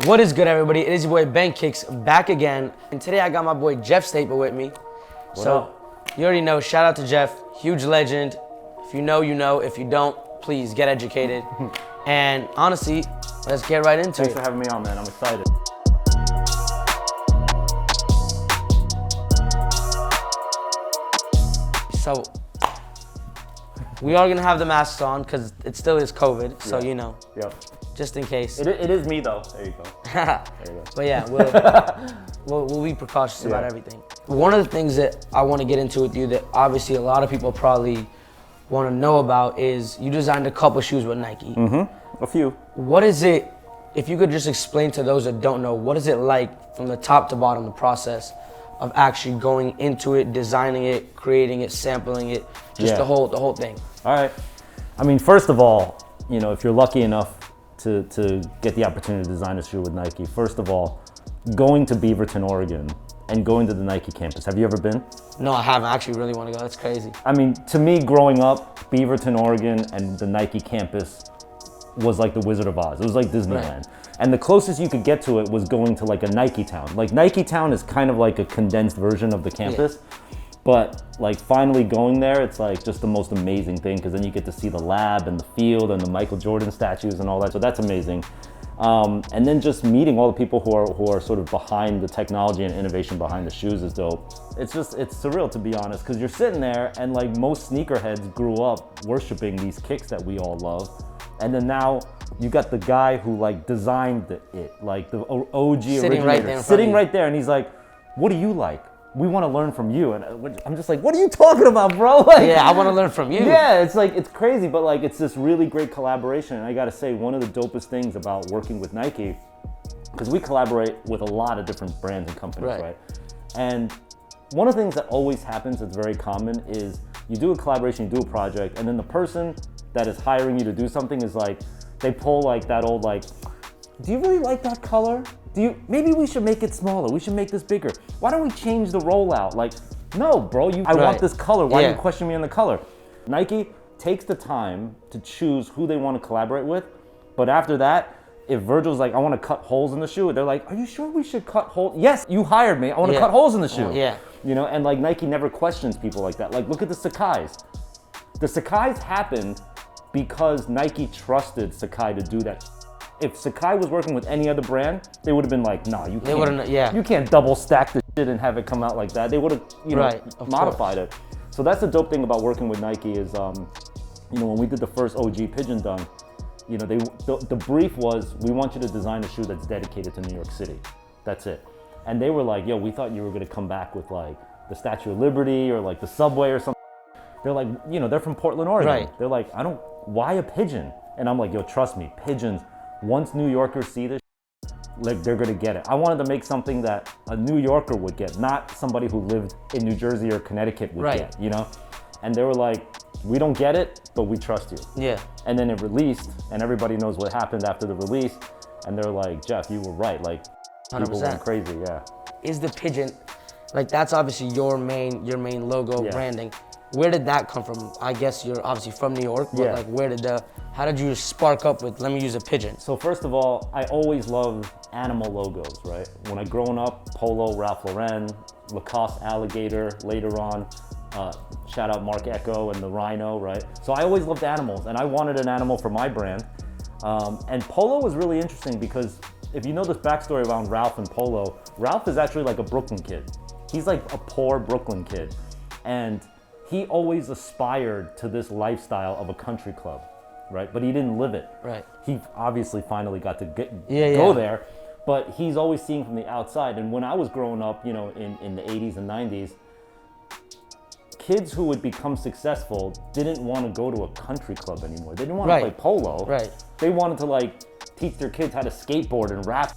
What is good, everybody? It is your boy Ben Kickz back again, and today I got my boy Jeff Staple with me. You already know, shout out to Jeff, huge legend. If you know, you know. If you don't, please get educated. And honestly, let's get right into it. Thanks for having me on, man. I'm excited. So we are gonna have the masks on because it still is COVID. So you know, just in case. It is me though. There you go. There you go. But yeah, we'll be precautious about everything. One of the things that I want to get into with you that obviously a lot of people probably want to know about is you designed a couple shoes with Nike. Mm-hmm. A few. What is it, if you could just explain to those that don't know, what is it like from the top to bottom, the process of actually going into it, designing it, creating it, sampling it, just the whole thing? All right. I mean, first of all, you know, if you're lucky enough to get the opportunity to design a shoe with Nike, first of all, going to Beaverton, Oregon, and going to the Nike campus. Have you ever been? No, I haven't. I actually really want to go. That's crazy. I mean, to me, growing up, Beaverton, Oregon, and the Nike campus was like the Wizard of Oz. It was like Disneyland. Right. And the closest you could get to it was going to like a Nike Town. Like Nike Town is kind of like a condensed version of the campus. But like finally going there, it's like just the most amazing thing because then you get to see the lab and the field and the Michael Jordan statues and all that. So that's amazing. And then just meeting all the people who are sort of behind the technology and innovation behind the shoes is dope. It's surreal, to be honest, because you're sitting there and like most sneakerheads grew up worshiping these kicks that we all love. And then now you got the guy who like designed it, like the OG originator, sitting right there, and he's like, "What do you like? We want to learn from you." And I'm just like, "What are you talking about, bro?" Like, yeah, I want to learn from you. Yeah, it's like it's crazy, but like it's this really great collaboration. And I gotta say, one of the dopest things about working with Nike, because we collaborate with a lot of different brands and companies, right? And one of the things that always happens that's very common is you do a collaboration, you do a project, and then the person that is hiring you to do something is like, they pull like that old like, "Do you really like that color? Maybe we should make it smaller. We should make this bigger. Why don't we change the rollout?" Like, no, bro, I want this color. Why do you question me on the color? Nike takes the time to choose who they want to collaborate with. But after that, if Virgil's like, "I want to cut holes in the shoe," they're like, "Are you sure we should cut holes?" "Yes, you hired me. I want to cut holes in the shoe." You know, and like Nike never questions people like that. Like, look at the Sakai's. The Sakai's happened because Nike trusted Sakai to do that. If Sakai was working with any other brand, they would have been like, "Nah, you can't. You can't double stack this shit and have it come out like that." They would have, modified it. So that's the dope thing about working with Nike is, when we did the first OG Pigeon Dunk, the brief was, "We want you to design a shoe that's dedicated to New York City. That's it." And they were like, "Yo, we thought you were gonna come back with like the Statue of Liberty or like the subway or something." They're like, they're from Portland, Oregon. They're like, why a pigeon? And I'm like, "Yo, trust me, pigeons, once New Yorkers see this, like they're gonna get it." I wanted to make something that a New Yorker would get, not somebody who lived in New Jersey or Connecticut would get, And they were like, "We don't get it, but we trust you." Yeah. And then it released, and everybody knows what happened after the release. And they're like, "Jeff, you were right." Like, 100%. People went crazy, Is the pigeon, like that's obviously your main logo branding. Where did that come from? I guess you're obviously from New York, but like how did you spark up with, let me use a pigeon? So first of all, I always loved animal logos, right? When I growing up, Polo, Ralph Lauren, Lacoste alligator, later on, shout out Mark Echo and the rhino, right? So I always loved animals and I wanted an animal for my brand. And Polo was really interesting because if you know this backstory around Ralph and Polo, Ralph is actually like a Brooklyn kid. He's like a poor Brooklyn kid. And he always aspired to this lifestyle of a country club, right? But he didn't live it. Right. He obviously finally got to go there, but he's always seeing from the outside. And when I was growing up, in the 80s and 90s, kids who would become successful didn't want to go to a country club anymore. They didn't want to play polo. Right. They wanted to like teach their kids how to skateboard and rap,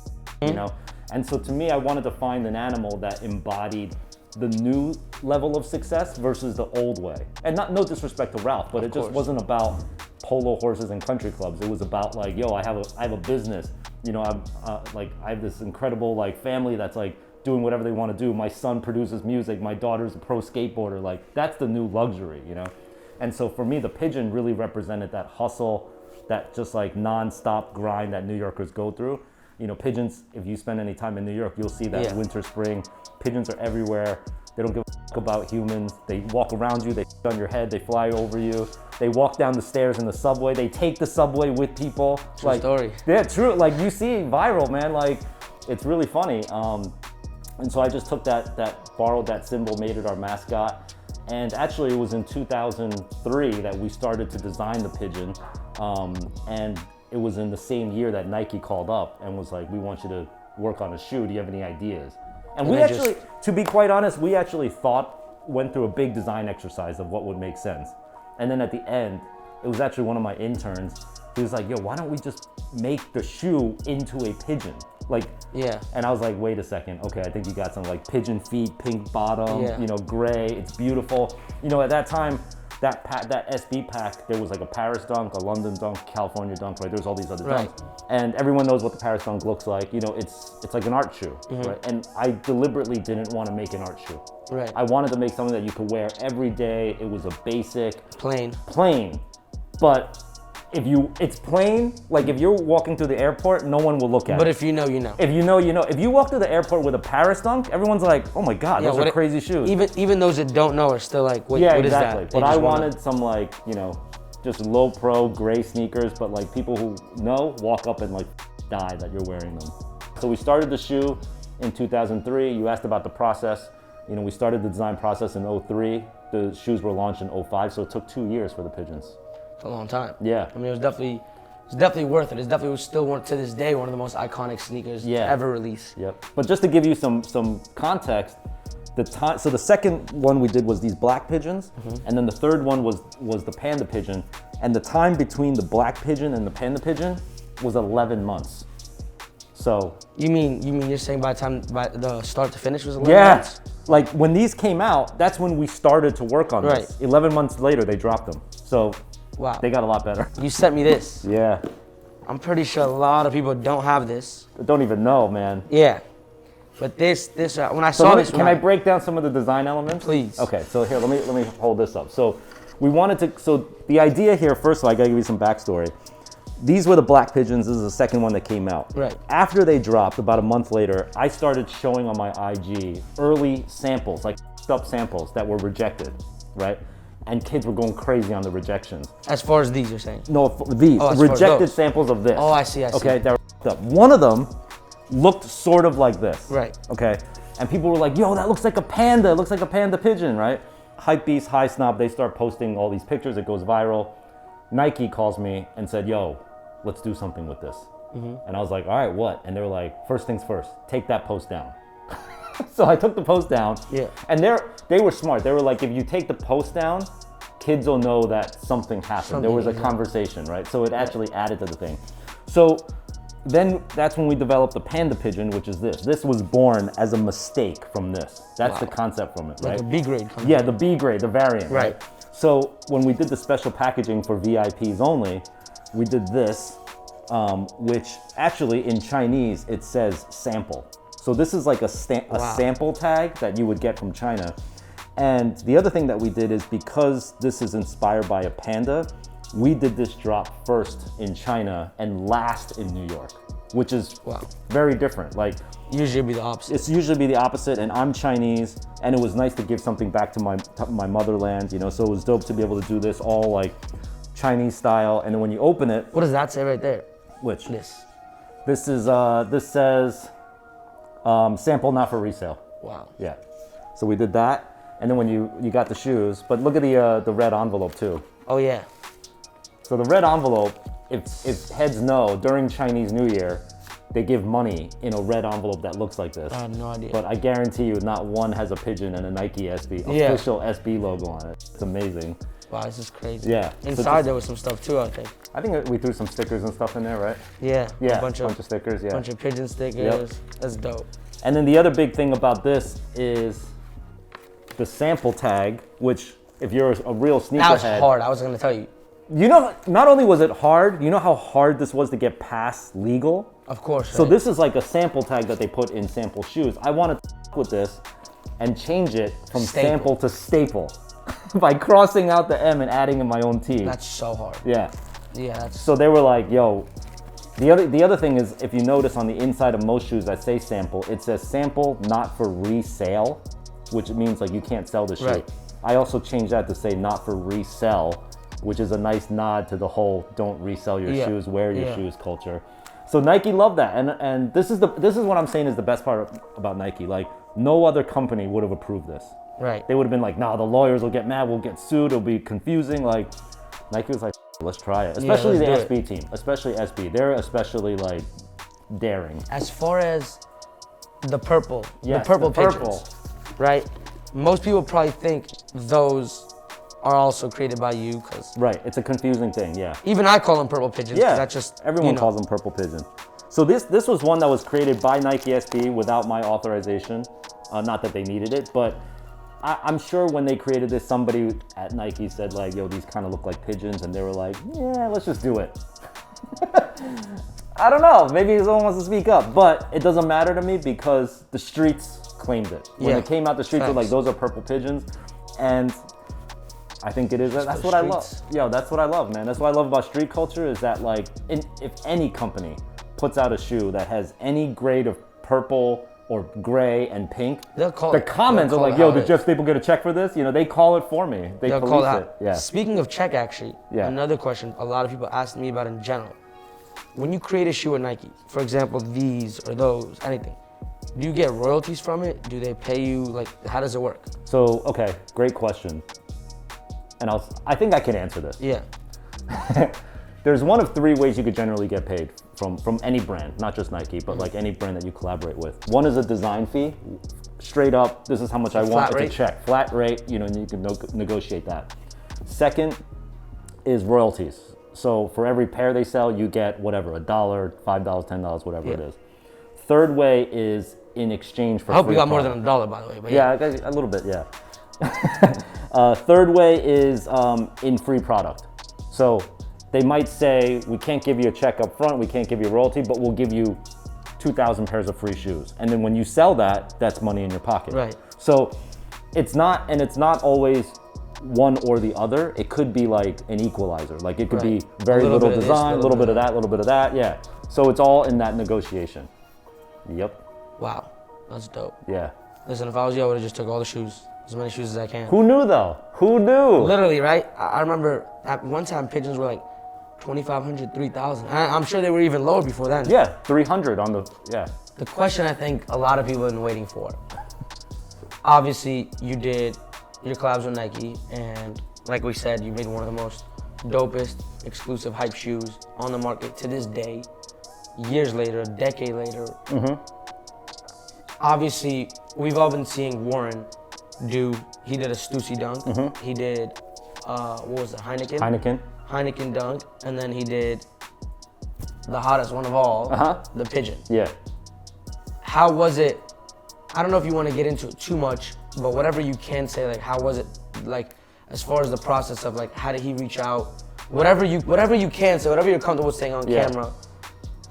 And so to me, I wanted to find an animal that embodied the new level of success versus the old way. And no disrespect to Ralph, but it just wasn't about polo horses and country clubs. It was about like, yo, I have a business. I have this incredible like family that's like doing whatever they want to do. My son produces music. My daughter's a pro skateboarder. Like that's the new luxury, And so for me, the pigeon really represented that hustle, that just like non-stop grind that New Yorkers go through. You know, pigeons, if you spend any time in New York, you'll see that winter, spring, pigeons are everywhere. They don't give a fuck about humans. They walk around you, they on your head, they fly over you. They walk down the stairs in the subway. They take the subway with people. True story. Yeah, true. Like you see viral, man. Like it's really funny. And so I just took borrowed that symbol, made it our mascot. And actually it was in 2003 that we started to design the pigeon. And it was in the same year that Nike called up and was like, we want you to work on a shoe. Do you have any ideas? And we actually, to be quite honest, we actually went through a big design exercise of what would make sense. And then at the end, it was actually one of my interns. He was like, yo, why don't we just make the shoe into a pigeon? Like, yeah. And I was like, wait a second. Okay, I think you got some like pigeon feet, pink bottom, you know, gray. It's beautiful. You know, at that time, that SB pack, there was like a Paris Dunk, a London Dunk, California Dunk, right? There's all these other dunks. And everyone knows what the Paris Dunk looks like. You know, it's like an art shoe, right? And I deliberately didn't want to make an art shoe. Right. I wanted to make something that you could wear every day. It was a basic. Plain. But it's plain, like if you're walking through the airport, no one will look at it. But if you know, you know. If you know, you know. If you walk through the airport with a Paris Dunk, everyone's like, oh my God, those are crazy shoes. Even those that don't know are still like, what is that? But I wanted some like, you know, just low pro gray sneakers, but like people who know walk up and like die that you're wearing them. So we started the shoe in 2003. You asked about the process. You know, we started the design process in 03. The shoes were launched in 05, so it took 2 years for the pigeons. A long time. Yeah. I mean, it was definitely worth it. It's definitely still to this day one of the most iconic sneakers to ever release. Yep. But just to give you some context, so the second one we did was these black pigeons, and then the third one was the panda pigeon, and the time between the black pigeon and the panda pigeon was 11 months. So you mean you're saying by the start to finish was 11 months? Like when these came out, that's when we started to work on this. 11 months later, they dropped them. So. Wow. They got a lot better. You sent me this. Yeah. I'm pretty sure a lot of people don't have this. Don't even know, man. Yeah. But this when I saw this, can I break down some of the design elements? Please. Okay, so here, let me hold this up. So the idea here, first of all, I gotta give you some backstory. These were the black pigeons. This is the second one that came out. Right. After they dropped, about a month later, I started showing on my IG early samples, like up samples that were rejected, right? And kids were going crazy on the rejections. As far as these, you're saying? No, these. Rejected samples of this. Oh, I see. Okay, that were up. One of them looked sort of like this. Right. Okay, and people were like, yo, that looks like a panda. It looks like a panda pigeon, right? Hypebeast, High Snob, they start posting all these pictures. It goes viral. Nike calls me and said, yo, let's do something with this. And I was like, all right, what? And they were like, first things first, take that post down. So I took the post down, and they were smart. They were like, if you take the post down, kids will know that something happened. There was a conversation, right? So it actually added to the thing. So then that's when we developed the panda pigeon, which is this. This was born as a mistake from this. That's the concept from it, right? Like a B grade. Yeah, the B grade, the variant, right? So when we did the special packaging for VIPs only, we did this, which actually in Chinese, it says sample. So this is like a sample tag that you would get from China. And the other thing that we did is, because this is inspired by a panda, we did this drop first in China and last in New York, which is very different. Like usually be the opposite. It's usually be the opposite, and I'm Chinese, and it was nice to give something back to my motherland, you know. So it was dope to be able to do this all like Chinese style. And then when you open it, what does that say right there? Which? This says sample not for resale. Wow. Yeah. So we did that, and then when you got the shoes, but look at the red envelope too. Oh yeah. So the red envelope, if heads know, during Chinese New Year, they give money in a red envelope that looks like this. I have no idea. But I guarantee you, not one has a pigeon and a Nike SB, official SB logo on it. It's amazing. Wow, this is crazy. Yeah. Inside there was some stuff too, I think. I think we threw some stickers and stuff in there, right? Yeah. Yeah. A bunch of stickers. Yeah. Bunch of pigeon stickers. Yep. That's dope. And then the other big thing about this is the sample tag, which if you're a real sneakerhead. That was hard. I was gonna tell you. You know, not only was it hard, you know how hard this was to get past legal? Of course. So this is like a sample tag that they put in sample shoes. I wanted to with this and change it from sample to staple by crossing out the M and adding in my own T. That's so hard. Yeah. Yeah. So they were like, yo, The other thing is, if you notice on the inside of most shoes that say sample, it says sample not for resale, which means like you can't sell the shoe. Right. I also changed that to say not for resell, which is a nice nod to the whole don't resell your shoes, wear your shoes culture. So Nike loved that, and this is what I'm saying is the best part about Nike. Like, no other company would have approved this. Right. They would have been like, nah, the lawyers will get mad, we'll get sued, it'll be confusing. Like, Nike was like, let's try it. Especially the SB team, especially SB. They're especially like daring. As far as the purple, Yes, the purple the purple. pigeons, right? Most people probably think those are also created by you, because Right, it's a confusing thing, yeah. even I call them purple pigeons. 'Cause Yeah, that's just everyone calls them purple pigeon. So this was one that was created by Nike SB without my authorization. Not that they needed it, but I'm sure when they created this, somebody at Nike said like, yo, these kind of look like pigeons, and they were like, yeah, let's just do it. I don't know, maybe someone wants to speak up, but it doesn't matter to me because the streets claimed it. When it came out, the streets were like, those are purple pigeons, and I think it is. That's what I love. Yo, that's what I love, man. That's what I love about street culture is that like, if any company puts out a shoe that has any grade of purple or gray and pink, They'll call the comments are like, yo, did Jeff Staple get a check for this? You know, they call it for me. They'll police it. Yeah. Speaking of check, actually, another question a lot of people ask me about in general. When you create a shoe at Nike, for example, these or those, anything, do you get royalties from it? Do they pay you? Like, how does it work? So, okay, great question. And I think I can answer this. Yeah. There's one of three ways you could generally get paid from any brand, not just Nike, but like any brand that you collaborate with. One is a design fee, straight up, this is how much I want, it's a check, flat rate, you know, and you can negotiate that. Second is royalties. So for every pair they sell, you get whatever, $1, $5, $10, whatever it is. Third way is in exchange for I hope free you got more product. than $1, by the way. But Yeah, a little bit, yeah. Third way is in free product. So they might say, we can't give you a check up front, we can't give you a royalty, but we'll give you 2,000 pairs of free shoes. And then when you sell that, that's money in your pocket. Right. So it's not always one or the other. It could be like an equalizer. Like it could be very little design, a little bit of that, a little bit of that, yeah. So it's all in that negotiation. Yep. Wow, that's dope. Yeah. Listen, if I was you, I would have just took all the shoes, as many shoes as I can. Who knew though? Who knew? Literally, right? I remember at one time pigeons were like 2,500, 3,000. I'm sure they were even lower before then. Yeah, 300 on the, yeah. The question I think a lot of people have been waiting for. Obviously, you did your collabs with Nike, and like we said, you made one of the most dopest exclusive hype shoes on the market to this day. Years later, a decade later. Obviously, we've all been seeing Warren he did a Stussy Dunk. He did, what was it, Heineken Dunk, and then he did the hottest one of all, the Pigeon. Yeah. How was it? I don't know if you want to get into it too much, but whatever you can say, like, how was it, like, as far as the process of, like, how did he reach out? Whatever you can say, whatever you're comfortable saying on camera.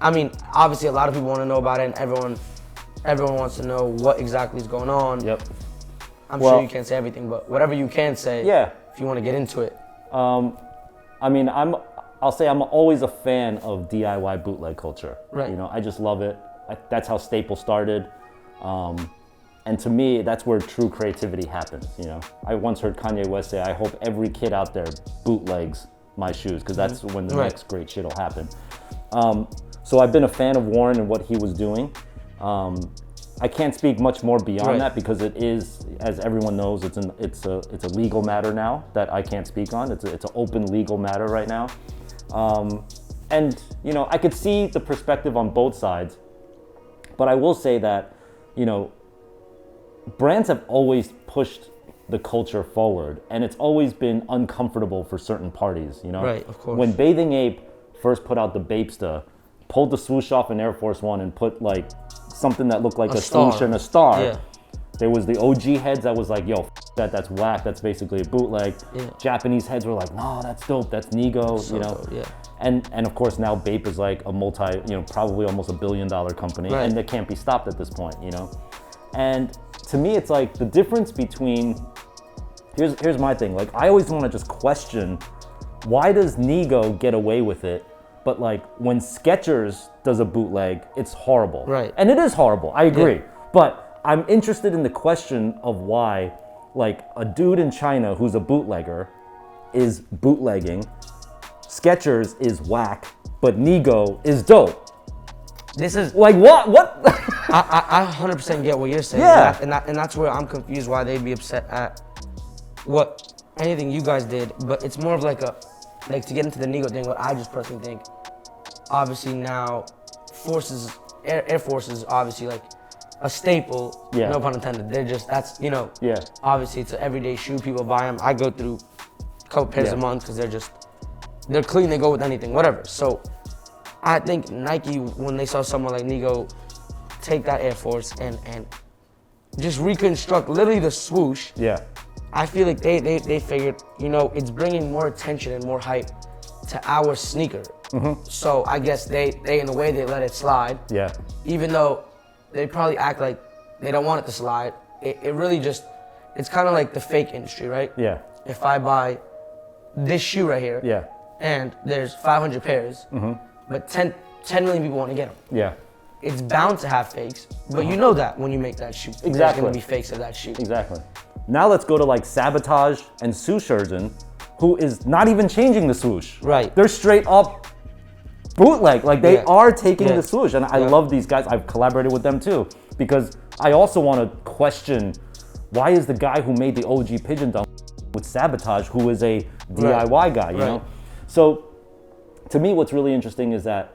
I mean, obviously, a lot of people want to know about it, and everyone wants to know what exactly is going on. Yep. I'm sure you can't say everything, but whatever you can say, if you want to get into it. I mean, I'll say I'm always a fan of DIY bootleg culture. Right. You know, I just love it. That's how Staple started. And to me, that's where true creativity happens, you know. I once heard Kanye West say, I hope every kid out there bootlegs my shoes, because that's when the next great shit will happen. So I've been a fan of Warren and what he was doing. I can't speak much more beyond that because it is, as everyone knows, it's a legal matter now that I can't speak on. It's an open legal matter right now. And you know, I could see the perspective on both sides, but I will say that, you know, brands have always pushed the culture forward, and it's always been uncomfortable for certain parties, you know? Right, of course. When Bathing Ape first put out the Bapesta, pulled the swoosh off an Air Force One and put like something that looked like a swoosh and a star. There was the OG heads that was like, yo, that's whack, that's basically a bootleg. Japanese heads were like, no, that's dope, that's Nego, you know? Dope, And of course now Bape is like a probably almost $1 billion company, and it can't be stopped at this point, you know? And to me, it's like the difference between, here's my thing, like I always want to just question, why does Nego get away with it But like when Skechers does a bootleg, it's horrible. Right. And it is horrible. I agree. Yeah. But I'm interested in the question of why, like, a dude in China who's a bootlegger is bootlegging. Skechers is whack, but Nigo is dope. This is Like what? What? I 100% get what you're saying. Yeah. And that's where I'm confused why they'd be upset at anything you guys did. But it's more of like to get into the Nigo thing. What I just personally think, obviously now, Air Force is obviously like a staple. Yeah. No pun intended. That's Yeah. Obviously it's an everyday shoe. People buy them. I go through a couple pairs a month because they're clean. They go with anything, whatever. So I think Nike, when they saw someone like Nigo take that Air Force and just reconstruct literally the swoosh, Yeah. I feel like they figured, it's bringing more attention and more hype to our sneaker. So I guess they in a way they let it slide. Yeah. Even though they probably act like they don't want it to slide, it really it's kind of like the fake industry, right? Yeah. If I buy this shoe right here, Yeah. and there's 500 pairs, but 10 million people want to get them. Yeah. It's bound to have fakes, but you know that when you make that shoe, there's Exactly. going to be fakes of that shoe. Exactly. Now let's go to like Sabotage and Shoe Surgeon, who is not even changing the swoosh. Right. They're straight up bootleg. Like they are taking Yeah. the swoosh, and I love these guys. I've collaborated with them too because I also want to question why is the guy who made the OG Pigeon Dunk with Sabotage, who is a DIY guy, you know? So to me, what's really interesting is that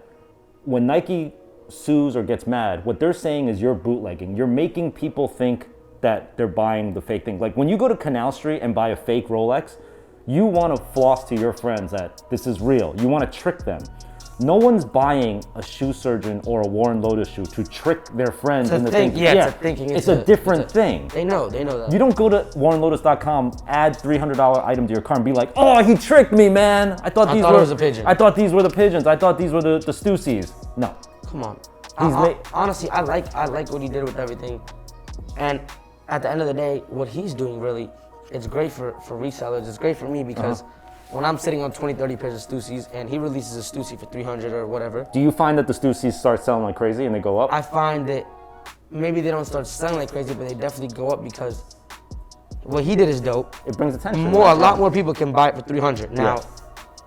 when Nike sues or gets mad, what they're saying is you're bootlegging. You're making people think that they're buying the fake thing. Like when you go to Canal Street and buy a fake Rolex, you want to floss to your friends that this is real. You want to trick them. No one's buying a Shoe Surgeon or a Warren Lotas shoe to trick their friends into thinking. Yeah, it's a thinking. It's a different thing. They know that. You don't go to warrenlotas.com, add $300 item to your cart and be like, oh, he tricked me, man. I thought it was a pigeon. I thought these were the pigeons. I thought these were the Stussies. No. Come on. He's honestly, I like what he did with everything. And at the end of the day, what he's doing really, it's great for resellers. It's great for me because when I'm sitting on 20, 30 pairs of Stussies and he releases a Stussie for 300 or whatever. Do you find that the Stussies start selling like crazy and they go up? I find that maybe they don't start selling like crazy, but they definitely go up because what he did is dope. It brings attention. A lot more people can buy it for 300. Now,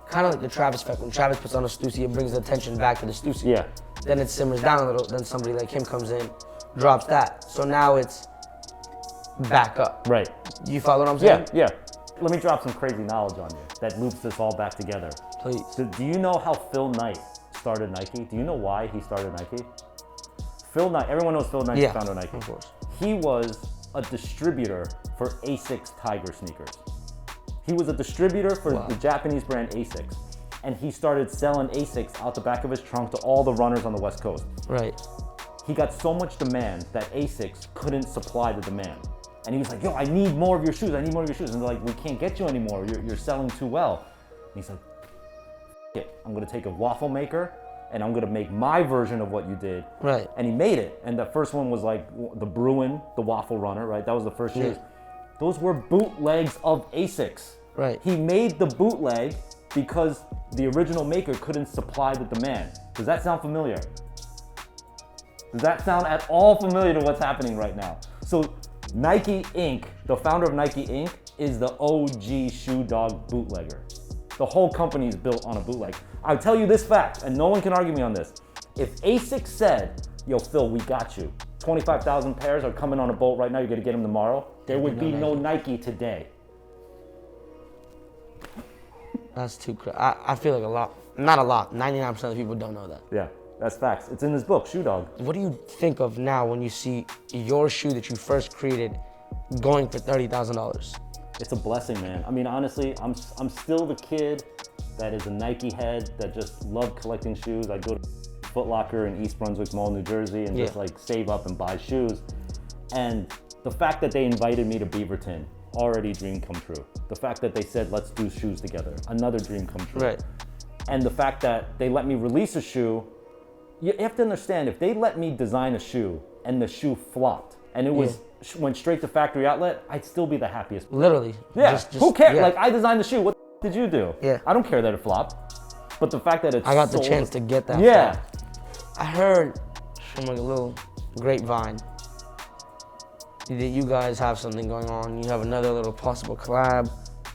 kind of like the Travis effect. When Travis puts on a Stussy, it brings the attention back to the Stussy. Yeah. Then it simmers down a little. Then somebody like him comes in, drops that. So now it's back up. Right. You follow what I'm saying? Yeah. Let me drop some crazy knowledge on you that loops this all back together. Please. So do you know how Phil Knight started Nike? Do you know why he started Nike? Phil Knight, everyone knows Phil Knight, the founder of Nike. Of course. He was a distributor for Asics Tiger sneakers. He was a distributor for the Japanese brand Asics. And he started selling Asics out the back of his trunk to all the runners on the West Coast. Right. He got so much demand that Asics couldn't supply the demand. And he was like, yo, I need more of your shoes. I need more of your shoes. And they're like, we can't get you anymore. You're selling too well. And he's like, it. I'm going to take a waffle maker and I'm going to make my version of what you did. Right. And he made it. And the first one was like the Bruin, the waffle runner, right? That was the first shoes. Those were bootlegs of Asics. Right. He made the bootleg because the original maker couldn't supply the demand. Does that sound familiar? Does that sound at all familiar to what's happening right now? So Nike Inc., the founder of Nike Inc., is the OG shoe dog bootlegger. The whole company is built on a bootleg. I'll tell you this fact, and no one can argue me on this. If Asics said, yo, Phil, we got you. 25,000 pairs are coming on a boat right now, you're gonna get them tomorrow, there would be no Nike today. That's too crazy. I feel like not a lot, 99% of people don't know that. Yeah, that's facts. It's in this book, Shoe Dog. What do you think of now when you see your shoe that you first created going for $30,000? It's a blessing, man. I mean, honestly, I'm still the kid that is a Nike head that just loved collecting shoes. I go to Foot Locker in East Brunswick Mall, New Jersey, and just like save up and buy shoes. And the fact that they invited me to Beaverton, already dream come true. The fact that they said, let's do shoes together, another dream come true. Right. And the fact that they let me release a shoe, you have to understand, if they let me design a shoe and the shoe flopped and it was went straight to factory outlet, I'd still be the happiest. Literally. Yeah, who cares? Yeah. Like, I designed the shoe, what did you do? Yeah. I don't care that it flopped. But the fact that it's I got the sold- chance to get that. Yeah. fact. I heard from like a little grapevine that you guys have something going on. You have another little possible collab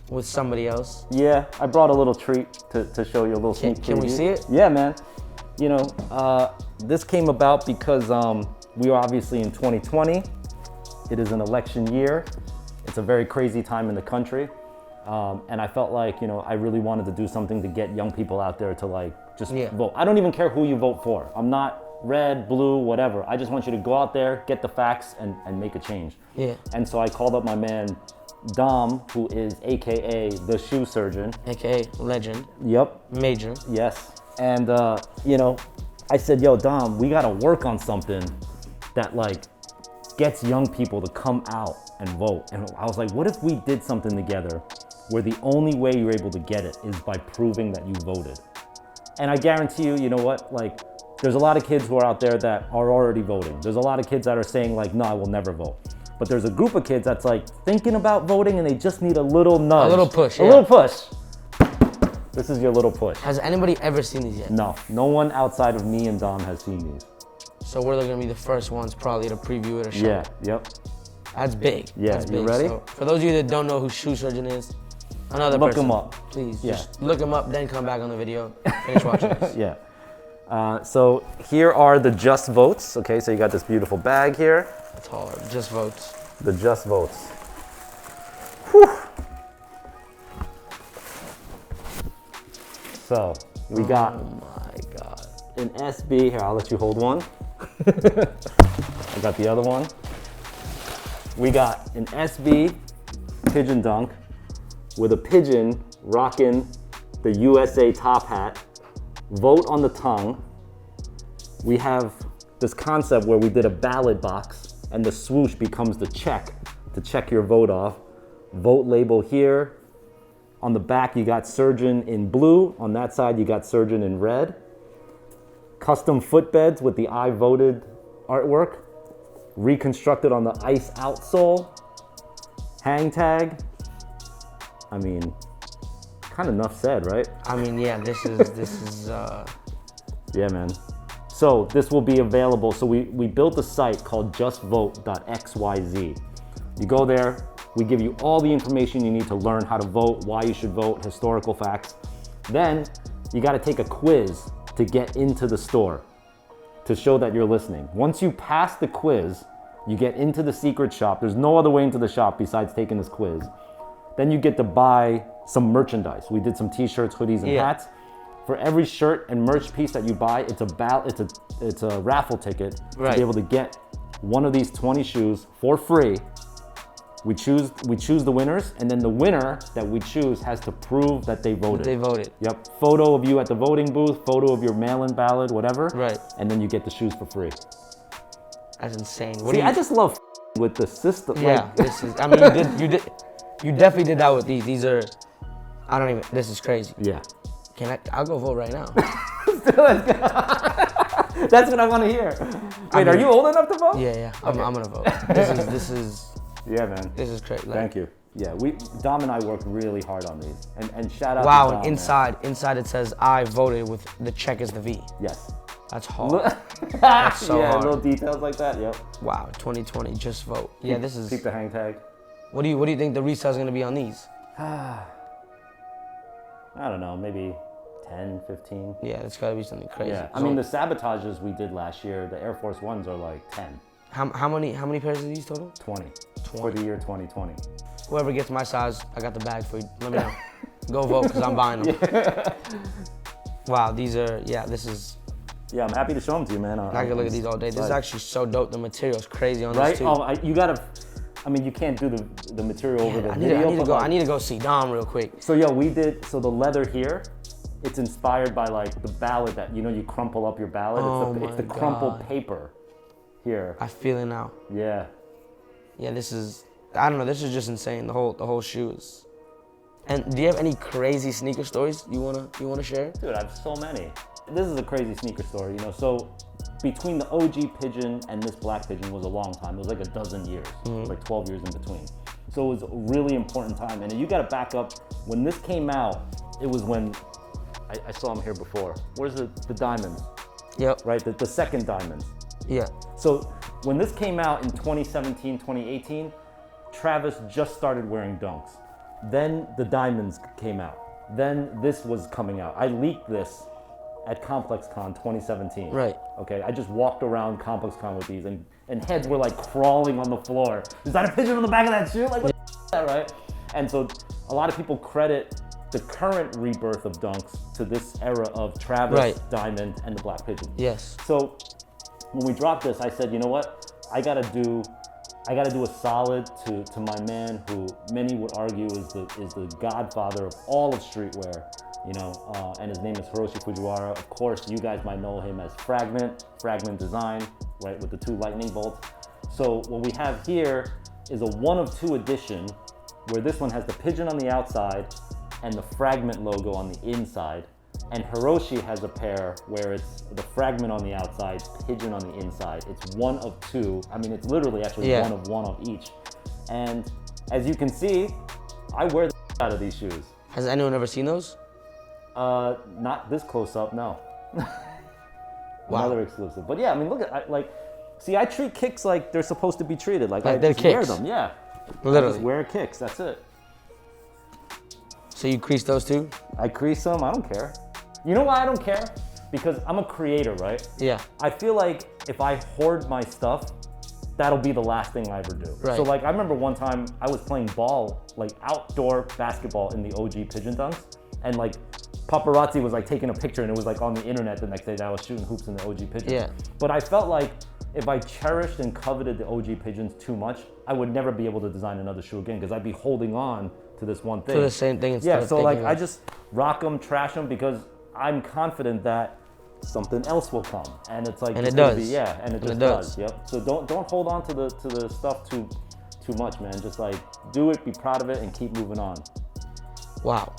with somebody else. Yeah, I brought a little treat to show you a little sneak preview. Can we see it? Yeah, man. You know, this came about because we are obviously in 2020. It is an election year. It's a very crazy time in the country. And I felt like, you know, I really wanted to do something to get young people out there to like just vote. I don't even care who you vote for. I'm not red, blue, whatever. I just want you to go out there, get the facts, and make a change. Yeah. And so I called up my man, Dom, who is AKA the shoe surgeon. AKA legend. Yep. Major. Yes. And, you know, I said, yo, Dom, we gotta work on something that like gets young people to come out and vote. And I was like, what if we did something together where the only way you're able to get it is by proving that you voted? And I guarantee you, you know what, like, there's a lot of kids who are out there that are already voting. There's a lot of kids that are saying like, no, I will never vote. But there's a group of kids that's like thinking about voting and they just need a little nudge. A little push, A little push. This is your little push. Has anybody ever seen these yet? No, no one outside of me and Dom has seen these. So we're gonna be the first ones probably to preview it or show. Yeah, yep. That's big. Yeah, That's you big. ready? So for those of you that don't know who Shoe Surgeon is, another Look person. him up. Please, Yeah. just look him up, then come back on the video, finish watching this. Yeah. So here are the Just Votes. Okay, so you got this beautiful bag here. It's hard, just votes. The Just Votes. Whew. So we got Oh my God. an SB. Here, I'll let you hold one. I got the other one. We got an SB Pigeon Dunk with a pigeon rocking the USA top hat. Vote on the tongue. We have this concept where we did a ballot box and the swoosh becomes the check to check your vote off. Vote label here. On the back, you got surgeon in blue. On that side, you got surgeon in red. Custom footbeds with the I voted artwork. Reconstructed on the ice outsole. Hang tag. I mean, kind of enough said, right? I mean, yeah, this is. Yeah, man. So this will be available. So we built a site called justvote.xyz. You go there, we give you all the information you need to learn how to vote, why you should vote, historical facts. Then you got to take a quiz to get into the store to show that you're listening. Once you pass the quiz, you get into the secret shop. There's no other way into the shop besides taking this quiz. Then you get to buy some merchandise. We did some t-shirts, hoodies, and hats. For every shirt and merch piece that you buy, it's a raffle ticket to be able to get one of these 20 shoes for free. We choose the winners, and then the winner that we choose has to prove that they voted. They voted. Yep. Photo of you at the voting booth, photo of your mail-in ballot, whatever. Right. And then you get the shoes for free. That's insane. See, I just love with the system. Yeah, Like, this is. I mean, you definitely did that with these. These are. I don't even. This is crazy. yeah. I'll go vote right now. That's what I want to hear. Wait, are you old enough to vote? Yeah. I'm gonna vote. This is. Yeah, man. This is crazy. Like, Thank you. Yeah, Dom and I worked really hard on these. And shout out wow, to Dom, and inside it says I voted with the check is the V. man. Yes. That's hard. That's so yeah, hard. little details like that, yep. Wow, 2020, just vote. Yeah, this is. Keep the hang tag. What do you think the resale's gonna be on these? I don't know, maybe 10, 15. Yeah, it's gotta be something crazy. Yeah, I mean, the sabotages we did last year, the Air Force Ones are like 10, How many pairs are these total? 20 for the year 2020. Whoever gets my size, I got the bag for you. Let me know. Go vote, because I'm buying them. Yeah. Wow, these are, this is, Yeah, I'm happy to show them to you, man. I can look at these all day. This is actually so dope. The material's crazy on right? this too. Oh, you can't do the material over the video. I need to go see Dom real quick. So the leather here, it's inspired by like the ballot that, you crumple up your ballot. It's the crumpled paper here. I feel it now. Yeah. Yeah, this is, I don't know, this is just insane. The whole shoe is. And do you have any crazy sneaker stories you wanna share? Dude, I have so many. This is a crazy sneaker story, So between the OG Pigeon and this black Pigeon was a long time. It was like a dozen years, like 12 years in between. So it was a really important time. And you gotta back up, when this came out, it was when I saw them here before. Where's the diamonds? Yep. Right, the second diamonds. Yeah. So when this came out in 2017, 2018, Travis just started wearing Dunks. Then the diamonds came out. Then this was coming out. I leaked this at ComplexCon 2017. Right. Okay, I just walked around ComplexCon with these and heads were like crawling on the floor. Is that a pigeon on the back of that shoe? Like, what is that, right? And so a lot of people credit the current rebirth of Dunks to this era of Travis, Right. Diamond, and the Black Pigeon. Yes. So when we dropped this, I said, you know what? I gotta do a solid to my man who many would argue is the godfather of all of streetwear, you know, and his name is Hiroshi Fujiwara. Of course, you guys might know him as Fragment Design, right, with the 2 lightning bolts. So what we have here is a 1 of 2 edition, where this one has the pigeon on the outside and the Fragment logo on the inside. And Hiroshi has a pair where it's the Fragment on the outside, pigeon on the inside. It's 1 of 2. I mean, it's literally actually 1 of 1 of each. And as you can see, I wear the out of these shoes. Has anyone ever seen those? Not this close up, no. Wow. Another exclusive. But yeah, I mean, look at, see, I treat kicks like they're supposed to be treated. Like I they're just wear kicks. them, yeah. Literally. I just wear kicks, that's it. So you crease those too? I crease them, I don't care. You know why I don't care? Because I'm a creator, right? Yeah. I feel like if I hoard my stuff, that'll be the last thing I ever do. Right. So like, I remember one time I was playing ball, like outdoor basketball in the OG Pigeon Dunks, and like paparazzi was like taking a picture and it was like on the internet the next day that I was shooting hoops in the OG Pigeons. Yeah. But I felt like if I cherished and coveted the OG Pigeons too much, I would never be able to design another shoe again because I'd be holding on to this one thing. To the same thing instead Yeah, of so like thinking I of- just rock them, trash them because I'm confident that something else will come, and it's like And it's it gonna does. be, yeah, and it And just it does. does. Yep. So don't hold on to the stuff too much, man. Just like do it, be proud of it, and keep moving on. Wow.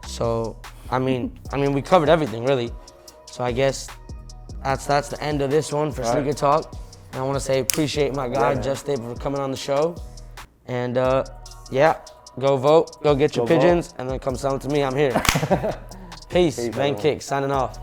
So, I mean, we covered everything really. So I guess that's the end of this one for All right. Sneaker Talk. And I want to say appreciate my guy, man. Jeff Staple, for coming on the show. And yeah, go vote, go get your Go vote. pigeons, and then come sell them to me. I'm here. Peace. Peace, Ben everyone. Kickz signing off.